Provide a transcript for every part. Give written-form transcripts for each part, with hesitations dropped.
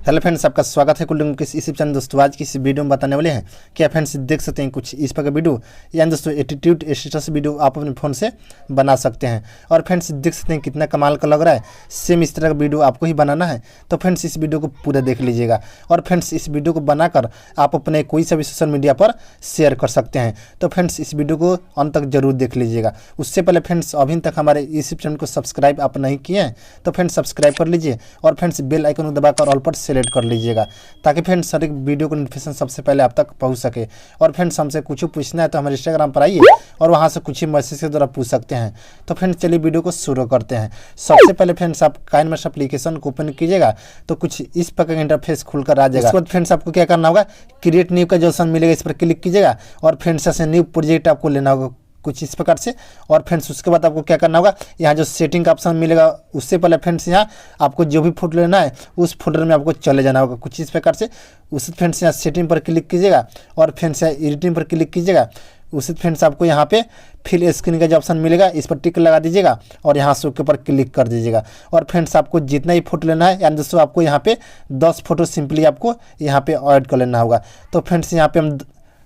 Hello friends, आपका स्वागत है कुल्लू मुकेश यूट्यूब चैनल। दोस्तों आज की इस वीडियो में बताने वाले हैं क्या फ्रेंड्स देख सकते हैं कुछ इस प्रकार वीडियो, यानी दोस्तों एटीट्यूड स्टेटस वीडियो आप अपने फ़ोन से बना सकते हैं। और फ्रेंड्स देख सकते हैं कितना कमाल का लग रहा है। सेम इस तरह का वीडियो आपको ही बनाना है तो फ्रेंड्स इस वीडियो को पूरा देख लीजिएगा। और फ्रेंड्स इस वीडियो को बनाकर आप अपने कोई सा भी सोशल मीडिया पर शेयर कर सकते हैं। तो फ्रेंड्स इस वीडियो को अंत तक जरूर देख लीजिएगा। उससे पहले फ्रेंड्स अभी तक हमारे यूट्यूब चैनल को सब्सक्राइब आप नहीं किए हैं तो फ्रेंड्स सब्सक्राइब कर लीजिए और फ्रेंड्स बेल आइकन को दबाकर ऑल पर सेलेक्ट कर लीजिएगा ताकि फ्रेंड्स हर एक वीडियो को नोटिफिकेशन सबसे पहले आप तक पहुंच सके। और फ्रेंड्स हमसे कुछ पूछना है तो हमारे इंस्टाग्राम पर आइए और वहां से कुछ ही मैसेज के द्वारा पूछ सकते हैं। तो फ्रेंड्स चलिए वीडियो को शुरू करते हैं। सबसे पहले फ्रेंड्स आप काइनमास्टर एप्लीकेशन को ओपन कीजिएगा तो कुछ इस प्रकार का इंटरफेस खुलकर आ जाएगा। इसके बाद फ्रेंड्स आपको क्या करना होगा, क्रिएट न्यू का जो ऑप्शन मिलेगा इस पर क्लिक कीजिएगा और फ्रेंड्स ऐसे न्यू प्रोजेक्ट आपको लेना होगा कुछ इस प्रकार से। और फ्रेंड्स उसके बाद आपको क्या करना होगा, यहाँ जो सेटिंग का ऑप्शन मिलेगा उससे पहले फ्रेंड्स यहाँ आपको जो भी फोटो लेना है उस फोल्डर में आपको चले जाना होगा कुछ इस प्रकार से। उस फ्रेंड्स यहाँ सेटिंग पर क्लिक कीजिएगा और फ्रेंड्स यहाँ एडिटिंग पर क्लिक कीजिएगा। उससे फ्रेंड्स आपको यहाँ पे फिल स्क्रीन का जो ऑप्शन मिलेगा इस पर टिक लगा दीजिएगा और यहाँ से उसके ऊपर क्लिक कर दीजिएगा। और फ्रेंड्स आपको जितना ही फोटो लेना है यानी दोस्तों आपको यहाँ पे 10 फोटो सिंपली आपको यहाँ पे ऐड कर लेना होगा। तो फ्रेंड्स यहाँ पे हम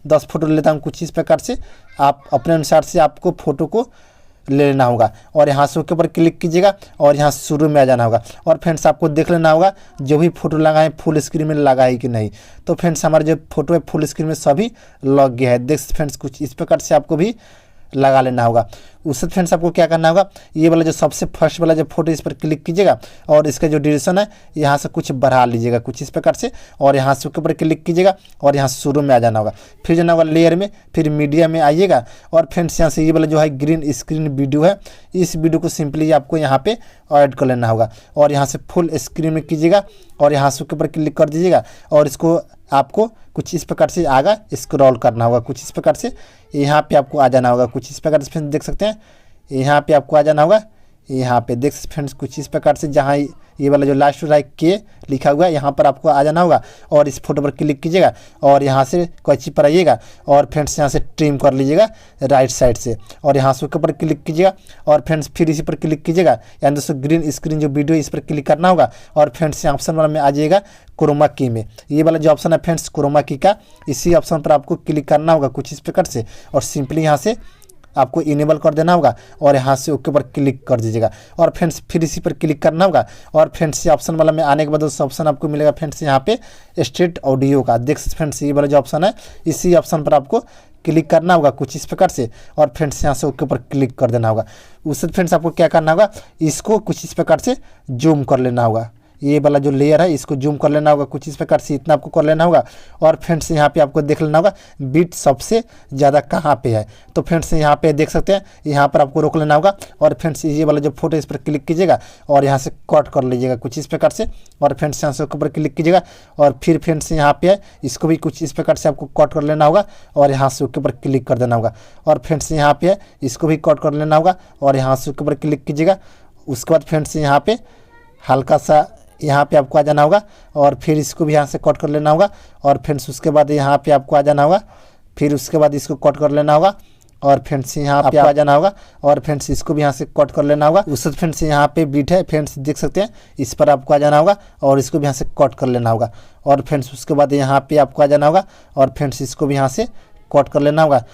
10 फोटो लेता हूँ कुछ इस प्रकार से। आप अपने अनुसार से आपको फ़ोटो को ले लेना होगा और यहाँ से उसके ऊपर क्लिक कीजिएगा और यहाँ शुरू में आ जाना होगा। और फ्रेंड्स आपको देख लेना होगा जो भी फोटो लगाएं फुल स्क्रीन में लगा है कि नहीं। तो फ्रेंड्स हमारे जो फोटो है फुल स्क्रीन में सभी लग गया है। देख फ्रेंड्स कुछ इस प्रकार से आपको भी लगा लेना होगा। उससे फ्रेंड्स आपको क्या करना होगा, ये वाला जो सबसे फर्स्ट वाला जो फोटो इस पर क्लिक कीजिएगा और इसका जो ड्यूरेशन है यहाँ से कुछ बढ़ा लीजिएगा कुछ इस प्रकार से। और यहाँ से ऊपर क्लिक कीजिएगा और यहाँ शुरू में आ जाना होगा। फिर जाना होगा लेयर में, फिर मीडिया में आइएगा और फ्रेंड्स यहाँ से ये वाला जो है ग्रीन स्क्रीन वीडियो है इस वीडियो को सिंपली आपको यहाँ पे ऐड कर लेना होगा। और यहाँ से फुल स्क्रीन में कीजिएगा और यहाँ से ऊपर क्लिक कर दीजिएगा और इसको आपको कुछ इस प्रकार से आगे स्क्रॉल करना होगा कुछ इस प्रकार से। यहाँ पे आपको आ जाना होगा कुछ इस प्रकार से फ्रेंड्स देख सकते हैं। यहाँ पे आपको आ जाना होगा, यहाँ पे देख फ्रेंड्स कुछ इस प्रकार से जहाँ ये वाला जो लास्ट है के लिखा हुआ है यहाँ पर आपको आ जाना होगा और इस फोटो पर क्लिक कीजिएगा और यहाँ से कैंची पर आइएगा और फ्रेंड्स यहाँ से ट्रिम कर लीजिएगा राइट साइड से और यहाँ से ऊपर क्लिक कीजिएगा और फ्रेंड्स फिर इसी पर क्लिक कीजिएगा यानी दोस्तों ग्रीन स्क्रीन जो वीडियो इस पर क्लिक करना होगा। और फ्रेंड्स यहाँ ऑप्शन वाला में आ जाइएगा क्रोमा की में, ये वाला जो ऑप्शन है फ्रेंड्स क्रोमा की का, इसी ऑप्शन पर आपको क्लिक करना होगा कुछ इस प्रकार से और सिंपली यहाँ से आपको इनेबल कर देना होगा और यहाँ से ओके पर क्लिक कर दीजिएगा। और फ्रेंड्स फिर इसी पर क्लिक करना होगा और फ्रेंड्स ये ऑप्शन वाला में आने के बाद उस ऑप्शन आपको मिलेगा फ्रेंड्स यहाँ पे स्ट्रेट ऑडियो का। देख फ्रेंड्स ये वाला जो ऑप्शन है इसी ऑप्शन पर आपको क्लिक करना होगा कुछ इस प्रकार से और फ्रेंड्स यहाँ से ओके पर क्लिक कर देना होगा। उससे फ्रेंड्स आपको क्या करना होगा, इसको कुछ इस प्रकार से जूम कर लेना होगा। ये वाला जो लेयर है इसको जूम कर लेना होगा कुछ इस प्रकार से, इतना आपको कर लेना होगा। और फ्रेंड्स यहाँ पे आपको देख लेना होगा बीट सबसे ज़्यादा कहाँ पे है। तो फ्रेंड्स यहाँ पे देख सकते हैं, यहाँ पर आपको रोक लेना होगा और फ्रेंड्स ये वाला जो फोटो इस पर क्लिक कीजिएगा और यहाँ से कट कर लीजिएगा कुछ इस प्रकार से। और फ्रेंड्स यहाँ से ऊपर क्लिक कीजिएगा और फिर फ्रेंड्स यहाँ पे है इसको भी कुछ इस प्रकार से आपको कट कर लेना होगा और यहाँ से ऊपर क्लिक कर देना होगा। और फ्रेंड्स यहाँ पे है इसको भी कट कर लेना होगा और यहाँ से ऊपर क्लिक कीजिएगा। उसके बाद फ्रेंड्स यहाँ पे हल्का सा यहाँ पे आपको आ जाना होगा और फिर इसको भी यहाँ से कट कर लेना होगा। और फ्रेंड्स उसके बाद यहाँ पे आपको आ जाना होगा, फिर उसके बाद इसको कट कर लेना होगा और फ्रेंड्स यहाँ पे आ जाना होगा और फ्रेंड्स इसको भी यहाँ से कट कर लेना होगा। उससे फ्रेंड्स यहाँ पे बीट है फ्रेंड्स देख सकते हैं, इस पर आपको आ जाना होगा और इसको भी यहाँ से कट कर लेना होगा। और फ्रेंड्स उसके बाद यहाँ पे आपको आ जाना होगा और फ्रेंड्स इसको भी यहाँ से कट कर लेना होगा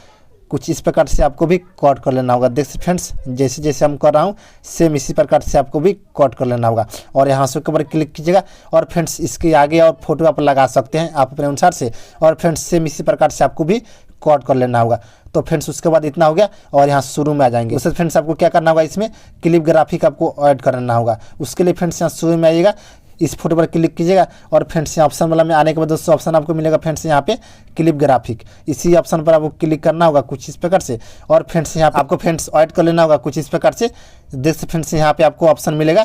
कुछ इस प्रकार से, आपको भी कट कर लेना होगा। देख फ्रेंड्स जैसे जैसे हम कर रहा हूँ सेम इसी प्रकार से आपको भी कट कर लेना होगा। और यहाँ से ऊपर क्लिक कीजिएगा और फ्रेंड्स इसके आगे और फोटो आप लगा सकते हैं आप अपने अनुसार से। और फ्रेंड्स सेम इसी प्रकार से आपको भी कट कर लेना होगा। तो फ्रेंड्स उसके बाद इतना हो गया और यहाँ शुरू में आ जाएंगे। उससे फ्रेंड्स आपको क्या करना होगा, इसमें क्लिप ग्राफिक आपको ऐड करना होगा। उसके लिए फ्रेंड्स यहाँ शुरू में आइएगा, इस फोटो पर क्लिक कीजिएगा और फ्रेंड्स यहाँ ऑप्शन वाला में आने के बाद दोस्तों ऑप्शन आपको मिलेगा फ्रेंड्स यहाँ पे क्लिप ग्राफिक, इसी ऑप्शन पर आपको क्लिक करना होगा कुछ इस प्रकार से। और फ्रेंड्स यहाँ आपको फ्रेंड्स ऐड कर लेना होगा कुछ इस प्रकार से। देख फ्रेंड्स यहाँ पे आपको ऑप्शन मिलेगा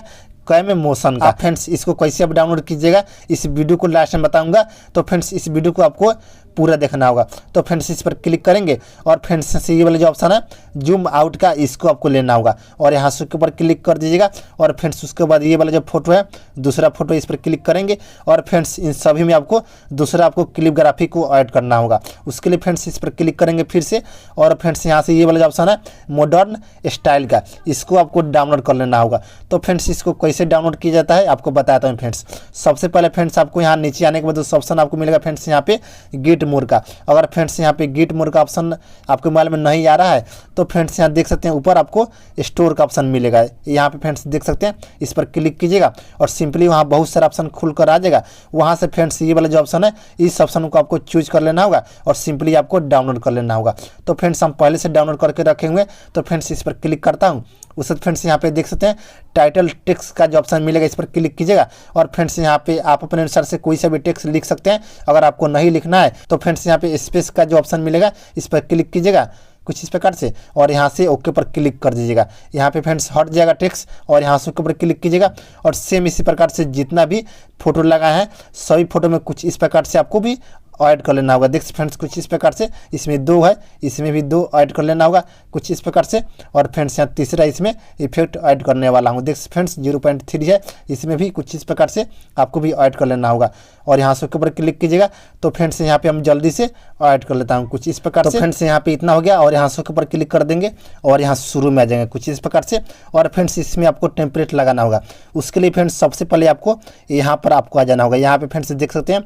कैम मोशन का। फ्रेंड्स इसको कैसे आप डाउनलोड कीजिएगा इस वीडियो को लास्ट में बताऊंगा। तो फ्रेंड्स इस वीडियो को आपको पूरा देखना होगा। तो फ्रेंड्स इस पर क्लिक करेंगे और फ्रेंड्स ये वाला जो ऑप्शन है जूम आउट का इसको आपको लेना होगा और यहाँ से ऊपर क्लिक कर दीजिएगा। और फ्रेंड्स उसके बाद ये वाला जो फोटो है दूसरा फोटो इस पर क्लिक करेंगे और फ्रेंड्स इन सभी में आपको दूसरा आपको क्लिप ग्राफिक को ऐड करना होगा। उसके लिए फ्रेंड्स इस पर क्लिक करेंगे फिर से और फ्रेंड्स यहाँ से ये वाला जो ऑप्शन है मॉडर्न स्टाइल का इसको आपको डाउनलोड कर लेना होगा। तो फ्रेंड्स इसको कैसे कैसे डाउनलोड किया जाता है आपको बताता हूँ फ्रेंड्स। सबसे पहले फ्रेंड्स आपको यहाँ नीचे आने के बाद उस ऑप्शन आपको मिलेगा फ्रेंड्स यहाँ पे गेट मोर का। अगर फ्रेंड्स यहाँ पे गेट मोर का ऑप्शन आपके मोबाइल में नहीं आ रहा है तो फ्रेंड्स यहाँ देख सकते हैं ऊपर आपको स्टोर का ऑप्शन मिलेगा। यहाँ पे फ्रेंड्स देख सकते हैं, इस पर क्लिक कीजिएगा और सिंपली वहाँ बहुत सारा ऑप्शन खुल कर आ जाएगा। वहाँ से फ्रेंड्स ये वाला जो ऑप्शन है इस ऑप्शन को आपको चूज कर लेना होगा और सिंपली आपको डाउनलोड कर लेना होगा। तो फ्रेंड्स हम पहले से डाउनलोड करके रखे हुए, तो फ्रेंड्स इस पर क्लिक करता हूँ। उसके बाद फ्रेंड्स यहाँ पे देख सकते हैं टाइटल टेक्स्ट का जो ऑप्शन मिलेगा, इस पर क्लिक कीजिएगा और फ्रेंड्स यहाँ पे आप अपने अनुसार से कोई सा भी टेक्स्ट लिख सकते हैं। अगर आपको नहीं लिखना है तो फ्रेंड्स यहाँ पे स्पेस का जो ऑप्शन मिलेगा इस पर क्लिक कीजिएगा कुछ इस प्रकार से और यहाँ से ओके पर क्लिक कर दीजिएगा। यहाँ पे फ्रेंड्स हट जाएगा टेक्स्ट और यहाँ से ओके पर क्लिक कीजिएगा और सेम इसी प्रकार से जितना भी फोटो लगा है सभी फोटो में कुछ इस प्रकार से आपको भी ऐड कर लेना होगा। देख फ्रेंड्स कुछ इस प्रकार से, इसमें 2 है, इसमें भी 2 ऐड कर लेना होगा कुछ इस प्रकार से। और फ्रेंड्स यहाँ तीसरा इसमें इफेक्ट ऐड करने वाला हूँ। देख फ्रेंड्स 0.3 है, इसमें भी कुछ इस प्रकार से आपको भी ऐड कर लेना होगा और यहाँ से के ऊपर क्लिक कीजिएगा। तो फ्रेंड्स यहाँ पे हम जल्दी से ऐड कर लेता हूँ कुछ इस प्रकार से। फ्रेंड्स यहाँ पे इतना हो गया और यहाँ से के ऊपर क्लिक कर देंगे और यहाँ शुरू में आ जाएंगे कुछ इस प्रकार से। और फ्रेंड्स इसमें आपको टेम्पलेट लगाना होगा। उसके लिए फ्रेंड्स सबसे पहले आपको यहाँ पर आपको आ जाना होगा। यहाँ पे फ्रेंड्स देख सकते हैं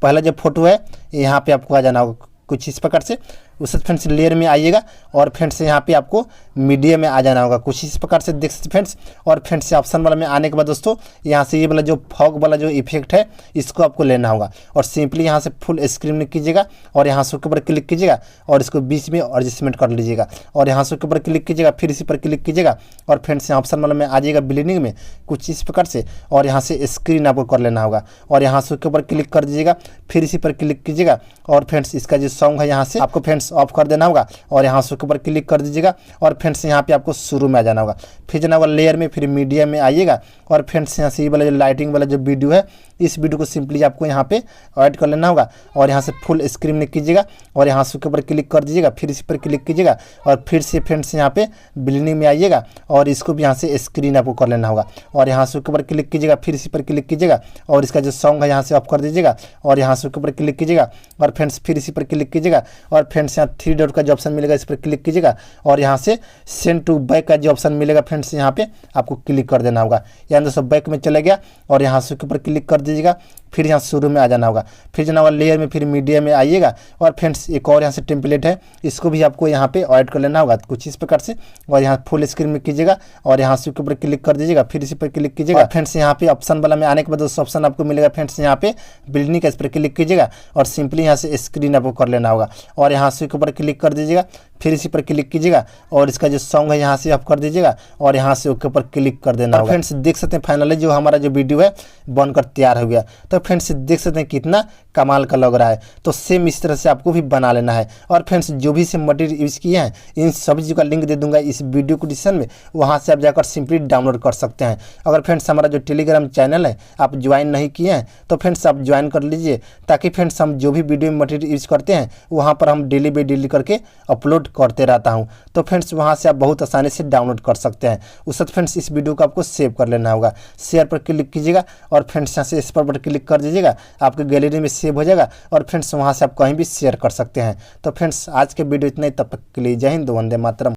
पहला जो फोटो है यहाँ पे आपको आ जाना होगा कुछ इस प्रकार से। उससे फ्रेंड्स लेयर में आइएगा और फ्रेंड्स यहाँ पे आपको मीडिया में आ जाना होगा कुछ इस प्रकार से देख सकते फ्रेंड्स। और फ्रेंड्स ऑप्शन वाला में आने के बाद दोस्तों यहाँ से ये वाला जो फॉग वाला जो इफेक्ट है इसको आपको लेना होगा और सिंपली यहाँ से फुल स्क्रीन में कीजिएगा और यहाँ से ऊपर क्लिक कीजिएगा और इसको बीच में एडजस्टमेंट कर लीजिएगा और यहाँ से ऊपर क्लिक कीजिएगा, फिर इसी पर क्लिक कीजिएगा और फ्रेंड्स यहाँ ऑप्शन वाला में आ जाएगा ब्लेंडिंग में कुछ इस प्रकार से और यहाँ से स्क्रीन आपको कर लेना होगा और यहाँ से ऊपर क्लिक कर दीजिएगा, फिर इसी पर क्लिक कीजिएगा और फ्रेंड्स इसका जो सॉन्ग है यहाँ से आपको फ्रेंड्स ऑफ कर देना होगा और यहाँ से ऊपर क्लिक कर दीजिएगा और फ्रेंड्स यहाँ पे आपको शुरू में आ जाना होगा। फिर जाना होगा लेयर में, फिर मीडिया में आइएगा और फ्रेंड्स यहाँ से ये वाला जो लाइटिंग वाला जो वीडियो है इस वीडियो को सिंपली आपको यहाँ पे ऐड कर लेना होगा और यहाँ से फुल स्क्रीन में कीजिएगा और यहाँ से ऊपर क्लिक कर दीजिएगा, फिर इसी पर क्लिक कीजिएगा और फिर से फ्रेंड्स यहाँ पे ब्लेंडिंग में आइएगा और इसको भी यहाँ से स्क्रीन आपको कर लेना होगा और यहाँ से ऊपर क्लिक कीजिएगा, फिर इसी पर क्लिक कीजिएगा और इसका जो सॉन्ग है यहाँ से ऑफ कर दीजिएगा और यहाँ से ऊपर क्लिक कीजिएगा और फ्रेंड्स फिर इसी पर क्लिक कीजिएगा और फ्रेंड्स यहाँ 3 डॉट का जो ऑप्शन मिलेगा इस पर क्लिक कीजिएगा और यहाँ से सेंड टू बैक का जो ऑप्शन मिलेगा फ्रेंड्स यहाँ पे आपको क्लिक कर देना होगा। यहाँ दोस्तों बैक में चले गया और यहाँ से ऊपर क्लिक कर दीजिएगा, फिर यहाँ शुरू में आ जाना होगा, फिर जाना होगा लेयर में, फिर मीडिया में आइएगा और फ्रेंड्स एक और यहाँ से टेम्पलेट है इसको भी आपको यहाँ पे ऐड कर लेना होगा कुछ इस प्रकार से और यहाँ फुल स्क्रीन में कीजिएगा और यहाँ से ऊपर क्लिक कर दीजिएगा, फिर इसी पर क्लिक कीजिएगा। फ्रेंड्स यहाँ पे ऑप्शन वाला में आने के बाद उस ऑप्शन आपको मिलेगा फ्रेंड्स यहाँ पे बिल्डिंग का, इस पर क्लिक कीजिएगा और सिंपली यहाँ से स्क्रीन आपको कर लेना होगा और यहाँ से ऊपर क्लिक कर दीजिएगा, फिर इसी पर क्लिक कीजिएगा और इसका जो सॉन्ग है यहाँ से ऑफ कर दीजिएगा और यहाँ से ओके पर क्लिक कर देना होगा। फ्रेंड्स देख सकते हैं फाइनली जो हमारा जो वीडियो है बनकर तैयार हो गया। तो फ्रेंड्स देख सकते हैं कितना कमाल का लग रहा है। तो सेम इस तरह से आपको भी बना लेना है और फ्रेंड्स जो भी से मटेरियल यूज़ किए हैं इन सभी चीज़ों का लिंक दे दूंगा इस वीडियो को डिस्क्रिप्शन में, वहाँ से आप जाकर सिंपली डाउनलोड कर सकते हैं। अगर फ्रेंड्स हमारा जो टेलीग्राम चैनल है आप ज्वाइन नहीं किए हैं तो फ्रेंड्स आप ज्वाइन कर लीजिए ताकि फ्रेंड्स हम जो भी वीडियो में मटेरियल यूज़ करते हैं वहाँ पर हम डेली बाई डेली करके अपलोड करते रहता हूँ। तो फ्रेंड्स वहाँ से आप बहुत आसानी से डाउनलोड कर सकते हैं। उस वक्त फ्रेंड्स इस वीडियो को आपको सेव कर लेना होगा, शेयर पर क्लिक कीजिएगा और फ्रेंड्स यहाँ से इस पर क्लिक कर दीजिएगा, आपके गैलरी में सेव हो जाएगा और फ्रेंड्स वहाँ से आप कहीं भी शेयर कर सकते हैं। तो फ्रेंड्स आज के वीडियो इतना ही, तब तक के लिए जय हिंद, वंदे मातरम।